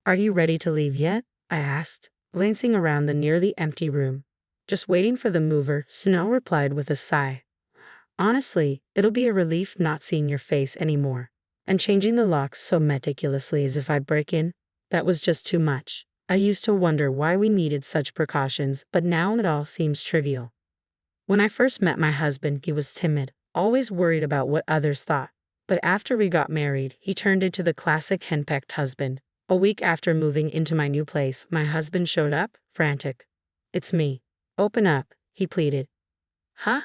Are you ready to leave yet? I asked, glancing around the nearly empty room. Just waiting for the mover, Snow replied with a sigh. Honestly, it'll be a relief not seeing your face anymore. And changing the locks so meticulously as if I'd break in, that was just too much. I used to wonder why we needed such precautions, but now it all seems trivial. When I first met my husband, he was timid, always worried about what others thought. But after we got married, he turned into the classic henpecked husband. A week after moving into my new place, my husband showed up, frantic. "It's me. Open up," he pleaded. "Huh?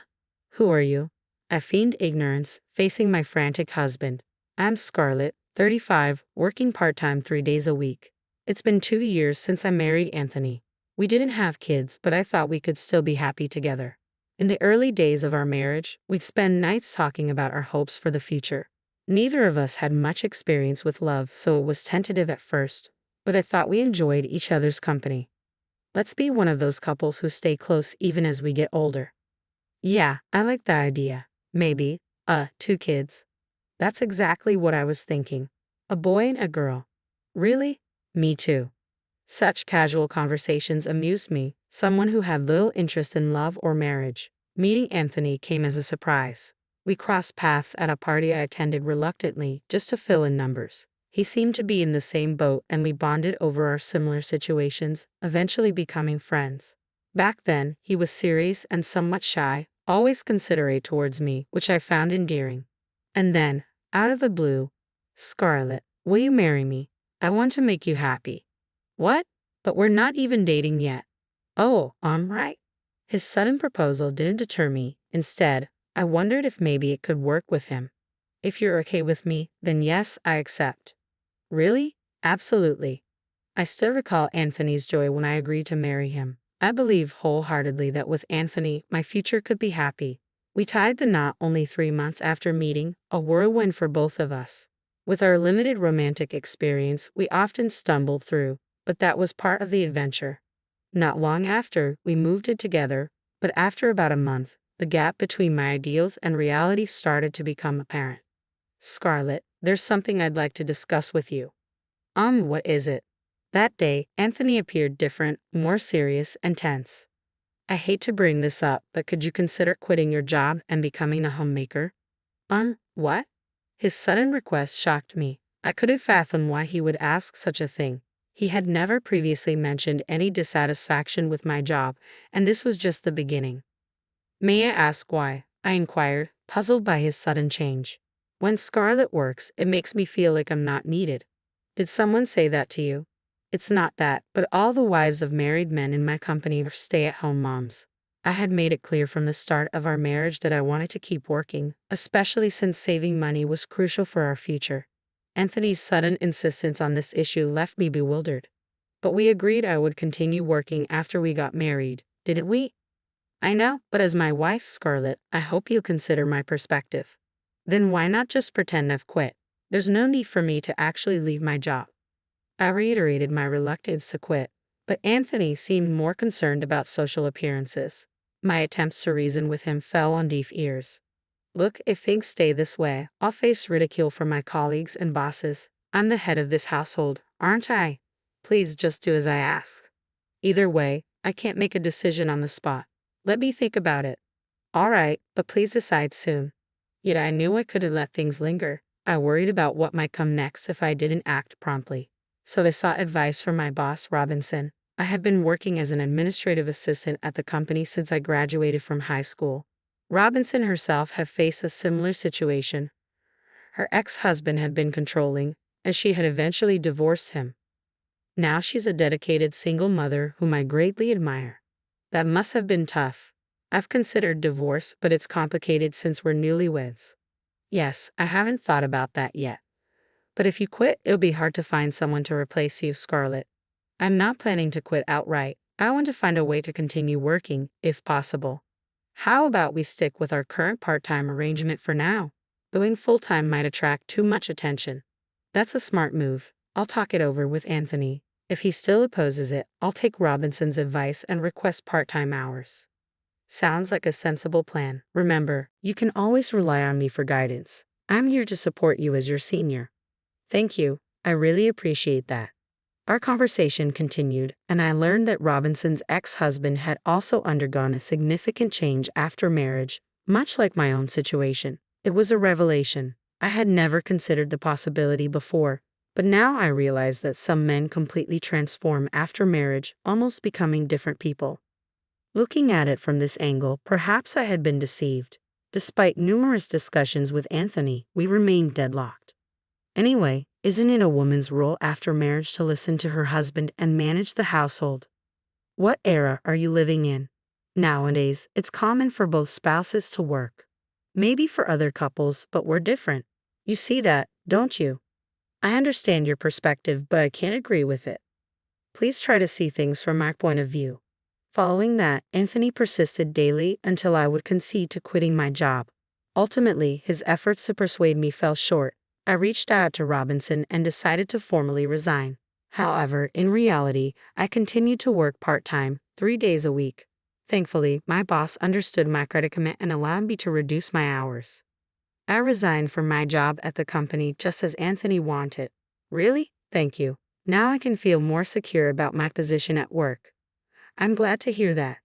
Who are you?" I feigned ignorance, facing my frantic husband. "I'm Scarlett, 35, working part-time 3 days a week. It's been 2 years since I married Anthony. We didn't have kids, but I thought we could still be happy together. In the early days of our marriage, we'd spend nights talking about our hopes for the future. Neither of us had much experience with love, so it was tentative at first, but I thought we enjoyed each other's company. Let's be one of those couples who stay close even as we get older." "Yeah, I like that idea. Maybe, 2 kids." That's exactly what I was thinking. A boy and a girl. Really? Me too. Such casual conversations amused me, someone who had little interest in love or marriage. Meeting Anthony came as a surprise. We crossed paths at a party I attended reluctantly, just to fill in numbers. He seemed to be in the same boat, and we bonded over our similar situations, eventually becoming friends. Back then, he was serious and somewhat shy, always considerate towards me, which I found endearing. And then, out of the blue, "Scarlett, will you marry me? I want to make you happy." "What? But we're not even dating yet." "Oh, right." His sudden proposal didn't deter me. Instead, I wondered if maybe it could work with him. "If you're okay with me, then yes, I accept." "Really?" "Absolutely." I still recall Anthony's joy when I agreed to marry him. I believe wholeheartedly that with Anthony, my future could be happy. We tied the knot only 3 months after meeting, a whirlwind for both of us. With our limited romantic experience, we often stumbled through, but that was part of the adventure. Not long after, we moved in together, but after about a month, the gap between my ideals and reality started to become apparent. "Scarlett, there's something I'd like to discuss with you." What is it?" That day, Anthony appeared different, more serious and tense. "I hate to bring this up, but could you consider quitting your job and becoming a homemaker?" What? His sudden request shocked me. I couldn't fathom why he would ask such a thing. He had never previously mentioned any dissatisfaction with my job, and this was just the beginning. "May I ask why?" I inquired, puzzled by his sudden change. "When Scarlett works, it makes me feel like I'm not needed." "Did someone say that to you?" "It's not that, but all the wives of married men in my company are stay-at-home moms. I had made it clear from the start of our marriage that I wanted to keep working, especially since saving money was crucial for our future." Anthony's sudden insistence on this issue left me bewildered. "But we agreed I would continue working after we got married, didn't we?" "I know, but as my wife, Scarlett, I hope you'll consider my perspective." "Then why not just pretend I've quit? There's no need for me to actually leave my job." I reiterated my reluctance to quit, but Anthony seemed more concerned about social appearances. My attempts to reason with him fell on deaf ears. "Look, if things stay this way, I'll face ridicule from my colleagues and bosses. I'm the head of this household, aren't I? Please just do as I ask." "Either way, I can't make a decision on the spot. Let me think about it." "All right, but please decide soon." Yet I knew I couldn't let things linger. I worried about what might come next if I didn't act promptly. So I sought advice from my boss, Robinson. I had been working as an administrative assistant at the company since I graduated from high school. Robinson herself had faced a similar situation. Her ex-husband had been controlling, and she had eventually divorced him. Now she's a dedicated single mother whom I greatly admire. That must have been tough. I've considered divorce, but it's complicated since we're newlyweds. Yes, I haven't thought about that yet. But if you quit, it'll be hard to find someone to replace you, Scarlett. I'm not planning to quit outright. I want to find a way to continue working, if possible. How about we stick with our current part-time arrangement for now? Going full-time might attract too much attention." "That's a smart move. I'll talk it over with Anthony. If he still opposes it, I'll take Robinson's advice and request part-time hours." "Sounds like a sensible plan. Remember, you can always rely on me for guidance. I'm here to support you as your senior." "Thank you. I really appreciate that." Our conversation continued, and I learned that Robinson's ex-husband had also undergone a significant change after marriage, much like my own situation. It was a revelation. I had never considered the possibility before, but now I realize that some men completely transform after marriage, almost becoming different people. Looking at it from this angle, perhaps I had been deceived. Despite numerous discussions with Anthony, we remained deadlocked. Anyway, isn't it a woman's role after marriage to listen to her husband and manage the household? What era are you living in? Nowadays, it's common for both spouses to work. Maybe for other couples, but we're different. You see that, don't you? I understand your perspective, but I can't agree with it. Please try to see things from my point of view. Following that, Anthony persisted daily until I would concede to quitting my job. Ultimately, his efforts to persuade me fell short. I reached out to Robinson and decided to formally resign. However, in reality, I continued to work part-time, 3 days a week. Thankfully, my boss understood my predicament and allowed me to reduce my hours. I resigned from my job at the company just as Anthony wanted. Really? Thank you. Now I can feel more secure about my position at work. I'm glad to hear that.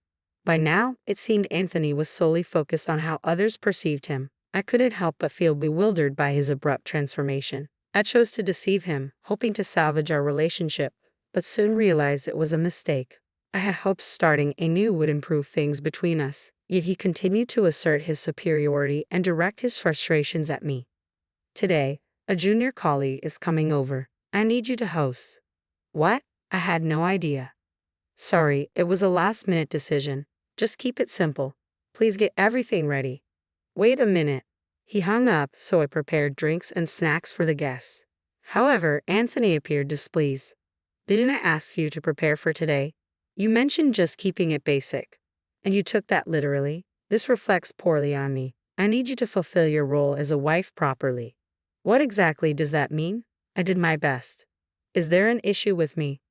By now, it seemed Anthony was solely focused on how others perceived him. I couldn't help but feel bewildered by his abrupt transformation. I chose to deceive him, hoping to salvage our relationship, but soon realized it was a mistake. I had hopes starting anew would improve things between us, yet he continued to assert his superiority and direct his frustrations at me. Today, a junior colleague is coming over. I need you to host. What? I had no idea. Sorry, it was a last-minute decision. Just keep it simple. Please get everything ready. Wait a minute. He hung up, so I prepared drinks and snacks for the guests. However, Anthony appeared displeased. Didn't I ask you to prepare for today? You mentioned just keeping it basic. And you took that literally. This reflects poorly on me. I need you to fulfill your role as a wife properly. What exactly does that mean? I did my best. Is there an issue with me?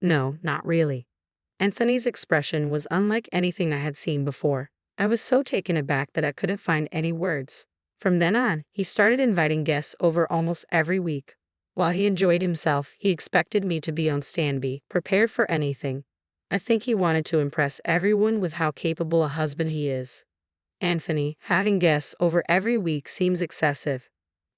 No, not really. Anthony's expression was unlike anything I had seen before. I was so taken aback that I couldn't find any words. From then on, he started inviting guests over almost every week. While he enjoyed himself, he expected me to be on standby, prepared for anything. I think he wanted to impress everyone with how capable a husband he is. Anthony, having guests over every week seems excessive.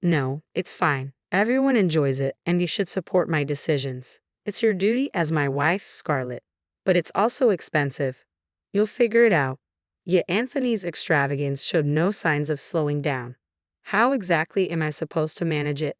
No, it's fine. Everyone enjoys it, and you should support my decisions. It's your duty as my wife, Scarlett. But it's also expensive. You'll figure it out. Yet Anthony's extravagance showed no signs of slowing down. How exactly am I supposed to manage it?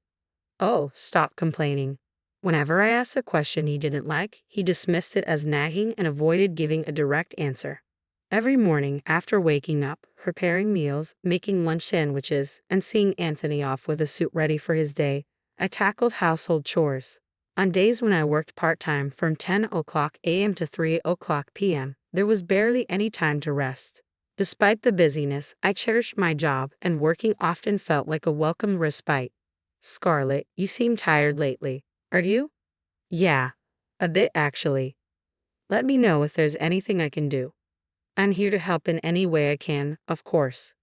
Oh, stop complaining. Whenever I asked a question he didn't like, he dismissed it as nagging and avoided giving a direct answer. Every morning, after waking up, preparing meals, making lunch sandwiches, and seeing Anthony off with a suit ready for his day, I tackled household chores. On days when I worked part-time from 10 o'clock a.m. to 3 o'clock p.m., there was barely any time to rest. Despite the busyness, I cherished my job, and working often felt like a welcome respite. Scarlett, you seem tired lately. Are you? Yeah, a bit actually. Let me know if there's anything I can do. I'm here to help in any way I can, of course.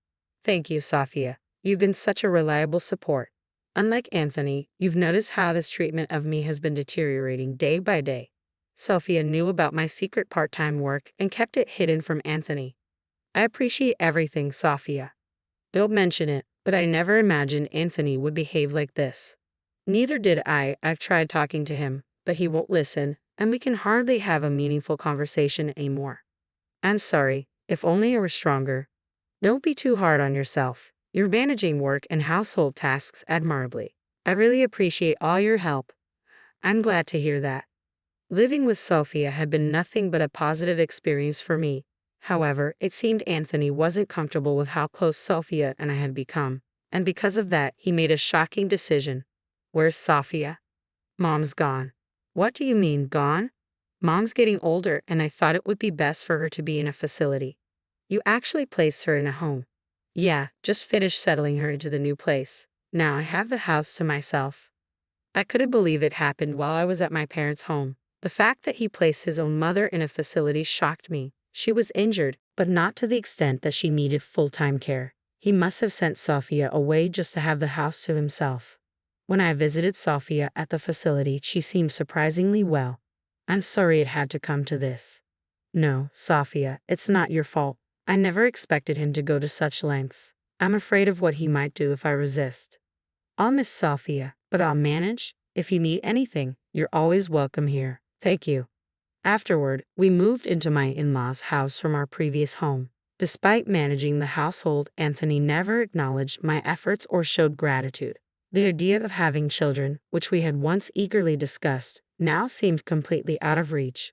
Thank you, Sophia. You've been such a reliable support. Unlike Anthony, you've noticed how his treatment of me has been deteriorating day by day. Sophia knew about my secret part-time work and kept it hidden from Anthony. I appreciate everything, Sophia. Don't mention it, but I never imagined Anthony would behave like this. Neither did I. I've tried talking to him, but he won't listen, and we can hardly have a meaningful conversation anymore. I'm sorry, if only I were stronger. Don't be too hard on yourself. You're managing work and household tasks admirably. I really appreciate all your help. I'm glad to hear that. Living with Sophia had been nothing but a positive experience for me. However, it seemed Anthony wasn't comfortable with how close Sophia and I had become, and because of that, he made a shocking decision. Where's Sophia? Mom's gone. What do you mean, gone? Mom's getting older, and I thought it would be best for her to be in a facility. You actually placed her in a home. Yeah, just finished settling her into the new place. Now I have the house to myself. I couldn't believe it happened while I was at my parents' home. The fact that he placed his own mother in a facility shocked me. She was injured, but not to the extent that she needed full-time care. He must have sent Sophia away just to have the house to himself. When I visited Sophia at the facility, she seemed surprisingly well. I'm sorry it had to come to this. No, Sophia, it's not your fault. I never expected him to go to such lengths. I'm afraid of what he might do if I resist. I'll miss Sophia, but I'll manage. If you need anything, you're always welcome here. Thank you. Afterward, we moved into my in-laws' house from our previous home. Despite managing the household, Anthony never acknowledged my efforts or showed gratitude. The idea of having children, which we had once eagerly discussed, now seemed completely out of reach.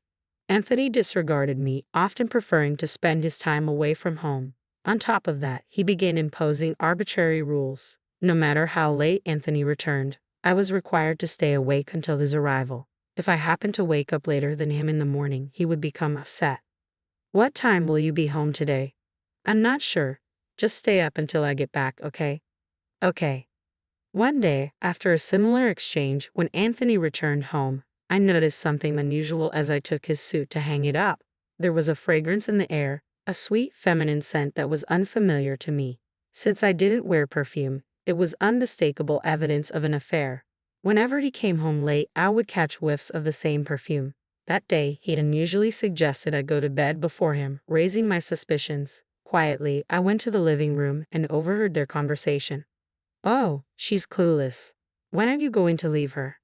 Anthony disregarded me, often preferring to spend his time away from home. On top of that, he began imposing arbitrary rules. No matter how late Anthony returned, I was required to stay awake until his arrival. If I happened to wake up later than him in the morning, he would become upset. What time will you be home today? I'm not sure. Just stay up until I get back, okay? Okay. One day, after a similar exchange, when Anthony returned home, I noticed something unusual as I took his suit to hang it up. There was a fragrance in the air, a sweet feminine scent that was unfamiliar to me. Since I didn't wear perfume, it was unmistakable evidence of an affair. Whenever he came home late, I would catch whiffs of the same perfume. That day, he'd unusually suggested I go to bed before him, raising my suspicions. Quietly, I went to the living room and overheard their conversation. Oh, she's clueless. When are you going to leave her?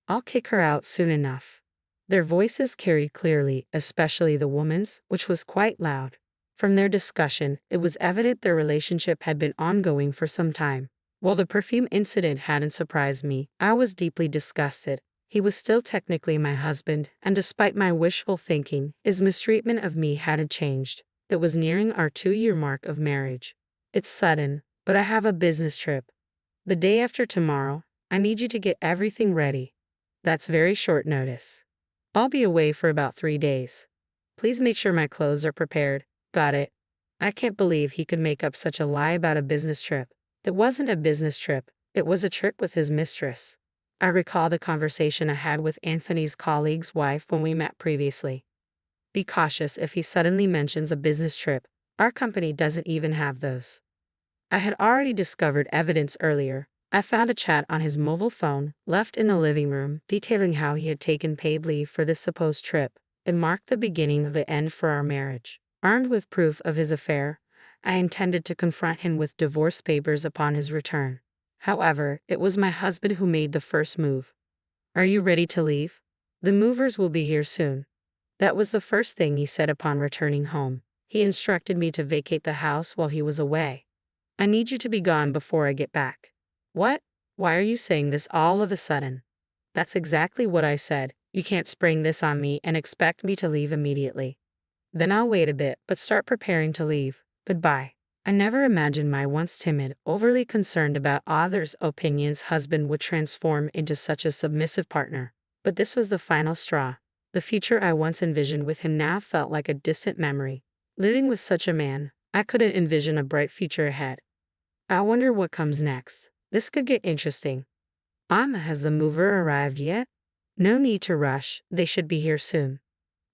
I'll kick her out soon enough. Their voices carried clearly, especially the woman's, which was quite loud. From their discussion, it was evident their relationship had been ongoing for some time. While the perfume incident hadn't surprised me, I was deeply disgusted. He was still technically my husband, and despite my wishful thinking, his mistreatment of me hadn't changed. It was nearing our 2-year mark of marriage. It's sudden, but I have a business trip. The day after tomorrow, I need you to get everything ready. That's very short notice. I'll be away for about 3 days. Please make sure my clothes are prepared. Got it. I can't believe he could make up such a lie about a business trip. It wasn't a business trip, it was a trip with his mistress. I recall the conversation I had with Anthony's colleague's wife when we met previously. Be cautious if he suddenly mentions a business trip. Our company doesn't even have those. I had already discovered evidence earlier. I found a chat on his mobile phone, left in the living room, detailing how he had taken paid leave for this supposed trip. It marked the beginning of the end for our marriage. Armed with proof of his affair, I intended to confront him with divorce papers upon his return. However, it was my husband who made the first move. Are you ready to leave? The movers will be here soon. That was the first thing he said upon returning home. He instructed me to vacate the house while he was away. I need you to be gone before I get back. What? Why are you saying this all of a sudden? That's exactly what I said. You can't spring this on me and expect me to leave immediately. Then I'll wait a bit, but start preparing to leave. Goodbye. I never imagined my once timid, overly concerned about others' opinions husband would transform into such a submissive partner. But this was the final straw. The future I once envisioned with him now felt like a distant memory. Living with such a man, I couldn't envision a bright future ahead. I wonder what comes next. This could get interesting. Has the mover arrived yet? No need to rush, they should be here soon.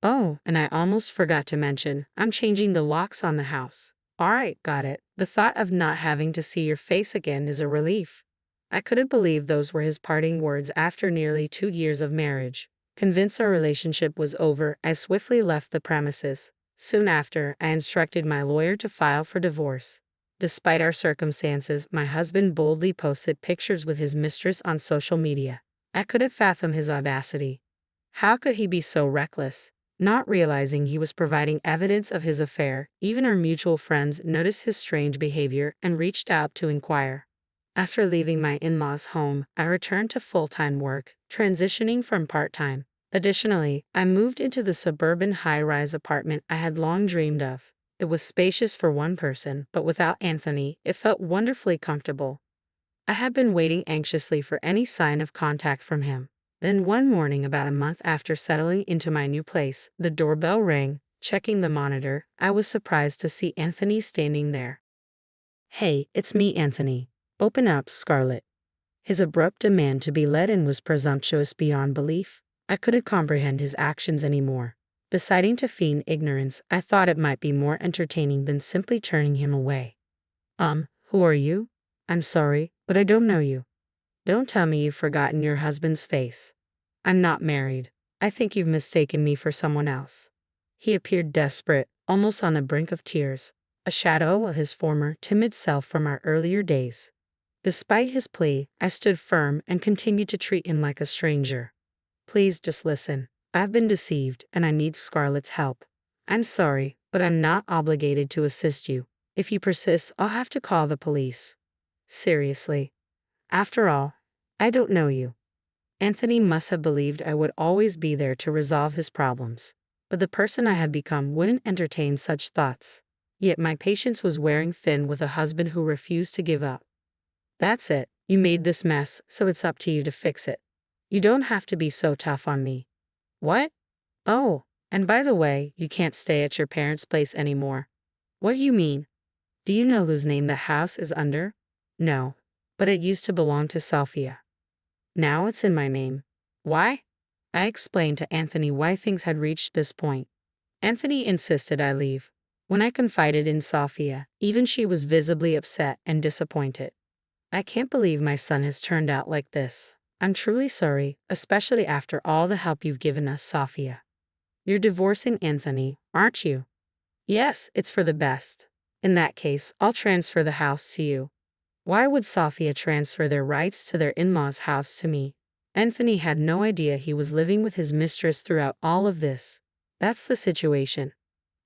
Oh, and I almost forgot to mention, I'm changing the locks on the house. Alright, got it. The thought of not having to see your face again is a relief. I couldn't believe those were his parting words after nearly 2 years of marriage. Convinced our relationship was over, I swiftly left the premises. Soon after, I instructed my lawyer to file for divorce. Despite our circumstances, my husband boldly posted pictures with his mistress on social media. I couldn't fathom his audacity. How could he be so reckless? Not realizing he was providing evidence of his affair, even our mutual friends noticed his strange behavior and reached out to inquire. After leaving my in-laws' home, I returned to full-time work, transitioning from part-time. Additionally, I moved into the suburban high-rise apartment I had long dreamed of. It was spacious for one person, but without Anthony, it felt wonderfully comfortable. I had been waiting anxiously for any sign of contact from him. Then one morning about a month after settling into my new place, the doorbell rang. Checking the monitor, I was surprised to see Anthony standing there. Hey, it's me, Anthony. Open up, Scarlett. His abrupt demand to be let in was presumptuous beyond belief. I couldn't comprehend his actions anymore. Deciding to feign ignorance, I thought it might be more entertaining than simply turning him away. Who are you? I'm sorry, but I don't know you. Don't tell me you've forgotten your husband's face. I'm not married. I think you've mistaken me for someone else. He appeared desperate, almost on the brink of tears, a shadow of his former timid self from our earlier days. Despite his plea, I stood firm and continued to treat him like a stranger. Please just listen. I've been deceived and I need Scarlett's help. I'm sorry, but I'm not obligated to assist you. If you persist, I'll have to call the police. Seriously. After all, I don't know you. Anthony must have believed I would always be there to resolve his problems. But the person I had become wouldn't entertain such thoughts. Yet my patience was wearing thin with a husband who refused to give up. That's it. You made this mess, so it's up to you to fix it. You don't have to be so tough on me. What? Oh, and by the way, you can't stay at your parents' place anymore. What do you mean? Do you know whose name the house is under? No, but it used to belong to Sophia. Now it's in my name. Why? I explained to Anthony why things had reached this point. Anthony insisted I leave. When I confided in Sophia, even she was visibly upset and disappointed. I can't believe my son has turned out like this. I'm truly sorry, especially after all the help you've given us, Sophia. You're divorcing Anthony, aren't you? Yes, it's for the best. In that case, I'll transfer the house to you. Why would Sophia transfer their rights to their in-laws' house to me? Anthony had no idea he was living with his mistress throughout all of this. That's the situation.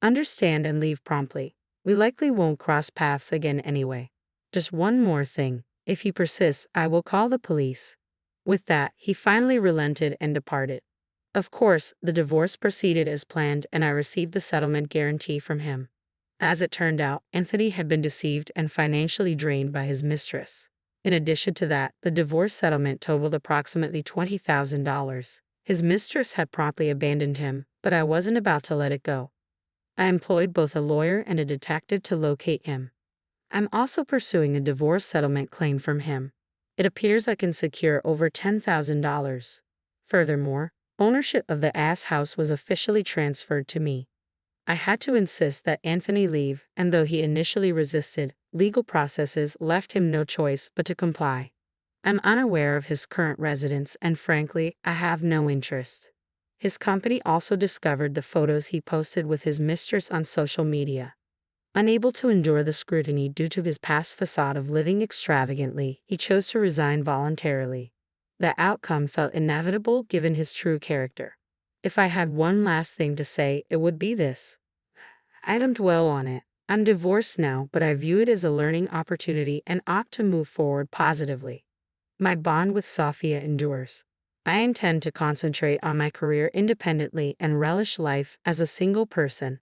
Understand and leave promptly. We likely won't cross paths again anyway. Just one more thing. If he persists, I will call the police. With that, he finally relented and departed. Of course, the divorce proceeded as planned and I received the settlement guarantee from him. As it turned out, Anthony had been deceived and financially drained by his mistress. In addition to that, the divorce settlement totaled approximately $20,000. His mistress had promptly abandoned him, but I wasn't about to let it go. I employed both a lawyer and a detective to locate him. I'm also pursuing a divorce settlement claim from him. It appears I can secure over $10,000. Furthermore, ownership of the ass house was officially transferred to me. I had to insist that Anthony leave, and though he initially resisted, legal processes left him no choice but to comply. I'm unaware of his current residence and frankly, I have no interest. His company also discovered the photos he posted with his mistress on social media. Unable to endure the scrutiny due to his past facade of living extravagantly, he chose to resign voluntarily. The outcome felt inevitable given his true character. If I had one last thing to say, it would be this. I don't dwell on it. I'm divorced now, but I view it as a learning opportunity and opt to move forward positively. My bond with Sophia endures. I intend to concentrate on my career independently and relish life as a single person.